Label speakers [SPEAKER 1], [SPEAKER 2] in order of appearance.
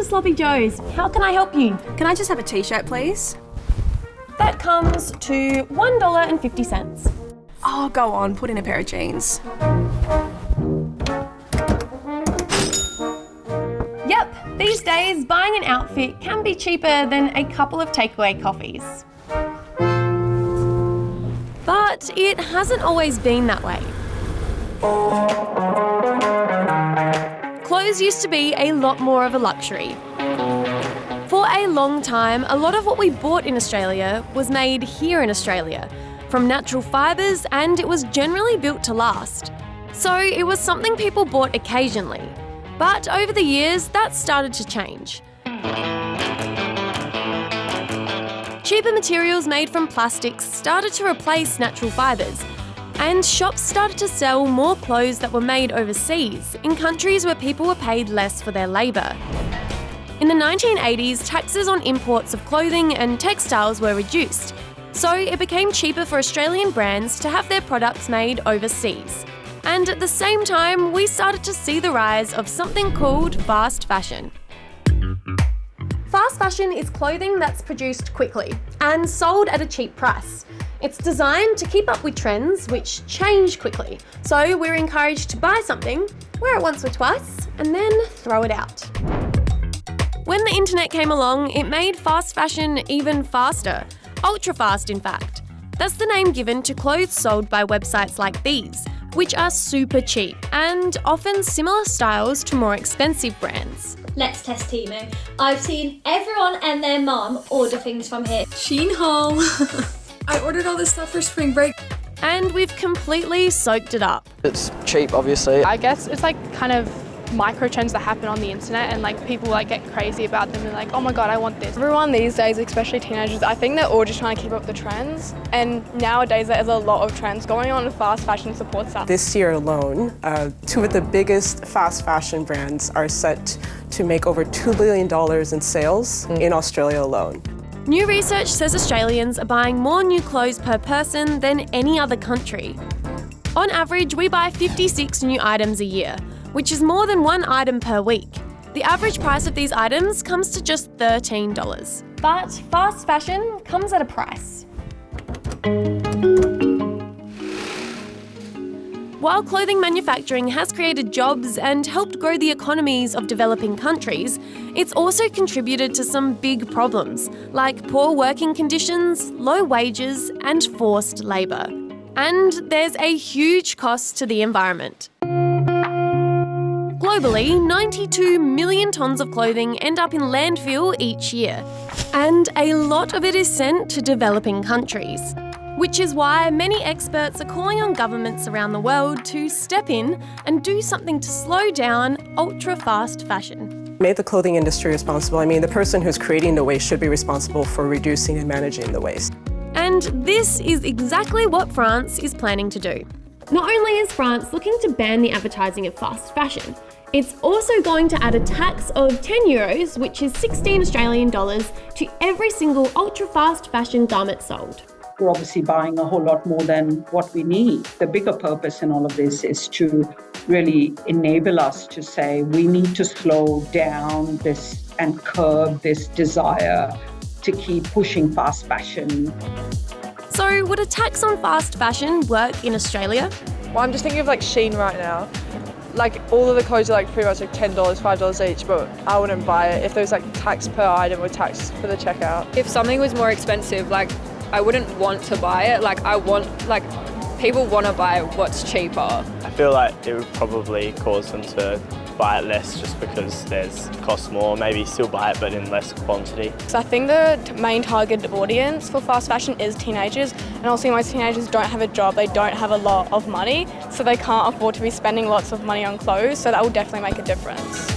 [SPEAKER 1] Sloppy Joe's. How can I help you?
[SPEAKER 2] Can I just have a t-shirt, please?
[SPEAKER 1] That comes to $1.50.
[SPEAKER 2] Oh, go on, put in a pair of jeans.
[SPEAKER 1] Yep, these days buying an outfit can be cheaper than a couple of takeaway coffees. But it hasn't always been that way. Clothes used to be a lot more of a luxury. For a long time, a lot of what we bought in Australia was made here in Australia, from natural fibres, and it was generally built to last. So it was something people bought occasionally. But over the years, that started to change. Cheaper materials made from plastics started to replace natural fibres, and shops started to sell more clothes that were made overseas, in countries where people were paid less for their labour. In the 1980s, taxes on imports of clothing and textiles were reduced, so it became cheaper for Australian brands to have their products made overseas. And at the same time, we started to see the rise of something called fast fashion. Fast fashion is clothing that's produced quickly and sold at a cheap price. It's designed to keep up with trends which change quickly, so we're encouraged to buy something, wear it once or twice, and then throw it out. When the internet came along, it made fast fashion even faster. Ultra fast, in fact. That's the name given to clothes sold by websites like these, which are super cheap and often similar styles to more expensive brands.
[SPEAKER 3] Let's test Temu. I've seen everyone and their mum order things from here.
[SPEAKER 2] Shein haul. I ordered all this stuff for spring break.
[SPEAKER 1] And we've completely soaked it up.
[SPEAKER 4] It's cheap, obviously.
[SPEAKER 5] I guess it's like kind of micro trends that happen on the internet, and like people like get crazy about them and like, oh my god, I want this.
[SPEAKER 6] Everyone these days, especially teenagers, I think they're all just trying to keep up with the trends, and nowadays there's a lot of trends going on and fast fashion supports that.
[SPEAKER 7] This year alone, two of the biggest fast fashion brands are set to make over $2 billion in sales in Australia alone.
[SPEAKER 1] New research says Australians are buying more new clothes per person than any other country. On average, we buy 56 new items a year, which is more than one item per week. The average price of these items comes to just $13. But fast fashion comes at a price. While clothing manufacturing has created jobs and helped grow the economies of developing countries, it's also contributed to some big problems, like poor working conditions, low wages, and forced labour. And there's a huge cost to the environment. Globally, 92 million tonnes of clothing end up in landfill each year, and a lot of it is sent to developing countries, which is why many experts are calling on governments around the world to step in and do something to slow down ultra-fast fashion.
[SPEAKER 7] Made the clothing industry responsible. I mean, the person who's creating the waste should be responsible for reducing and managing the waste.
[SPEAKER 1] And this is exactly what France is planning to do. Not only is France looking to ban the advertising of fast fashion, it's also going to add a tax of €10, which is 16 Australian dollars, to every single ultra-fast fashion garment sold.
[SPEAKER 8] We're obviously buying a whole lot more than what we need. The bigger purpose in all of this is to really enable us to say we need to slow down this and curb this desire to keep pushing fast fashion.
[SPEAKER 1] So would a tax on fast fashion work in Australia?
[SPEAKER 6] Well, I'm just thinking of like Shein right now. Like all of the clothes are like pretty much like $10, $5 each, but I wouldn't buy it if there was like tax per item or tax for the checkout.
[SPEAKER 9] If something was more expensive, like I wouldn't want to buy it. People want to buy what's cheaper.
[SPEAKER 10] I feel like it would probably cause them to buy it less just because it costs more. Maybe still buy it but in less quantity.
[SPEAKER 6] So I think the main target audience for fast fashion is teenagers, and also most teenagers don't have a job, they don't have a lot of money, so they can't afford to be spending lots of money on clothes, so that will definitely make a difference.